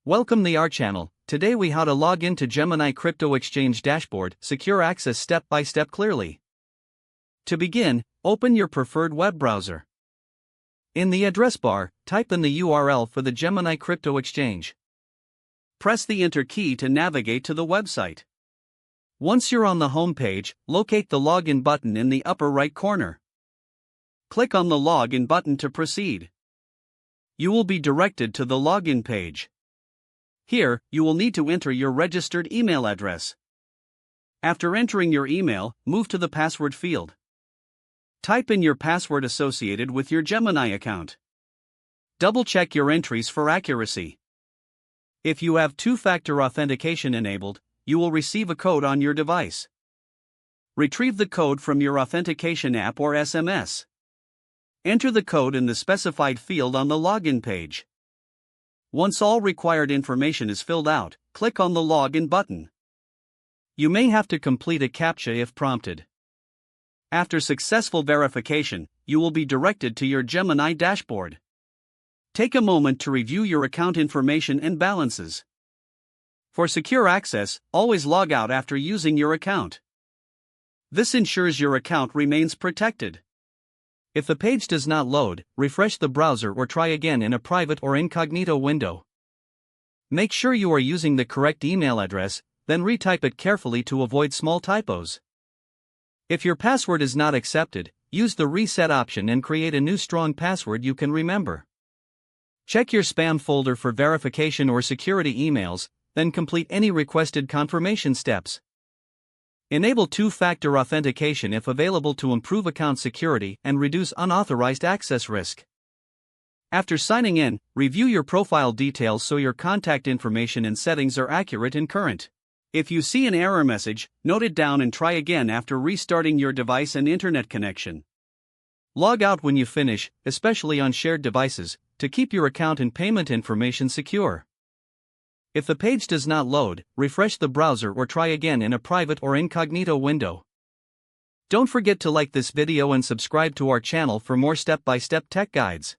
Welcome to our channel. Today we how to log into Gemini crypto exchange dashboard, secure access step by step clearly. To begin, open your preferred web browser. In the address bar, type in the URL for the Gemini crypto exchange. Press the enter key to navigate to the website. Once you're on the home page, locate the login button in the upper right corner. Click on the login button to proceed. You will be directed to the login page. Here, you will need to enter your registered email address. After entering your email, move to the password field. Type in your password associated with your Gemini account. Double-check your entries for accuracy. If you have two-factor authentication enabled, you will receive a code on your device. Retrieve the code from your authentication app or SMS. Enter the code in the specified field on the login page. Once all required information is filled out, click on the Login button. You may have to complete a CAPTCHA if prompted. After successful verification, you will be directed to your Gemini dashboard. Take a moment to review your account information and balances. For secure access, always log out after using your account. This ensures your account remains protected. If the page does not load, refresh the browser or try again in a private or incognito window. Make sure you are using the correct email address, then retype it carefully to avoid small typos. If your password is not accepted, use the reset option and create a new strong password you can remember. Check your spam folder for verification or security emails, then complete any requested confirmation steps. Enable two-factor authentication if available to improve account security and reduce unauthorized access risk. After signing in, review your profile details so your contact information and settings are accurate and current. If you see an error message, note it down and try again after restarting your device and internet connection. Log out when you finish, especially on shared devices, to keep your account and payment information secure. If the page does not load, refresh the browser or try again in a private or incognito window. Don't forget to like this video and subscribe to our channel for more step-by-step tech guides.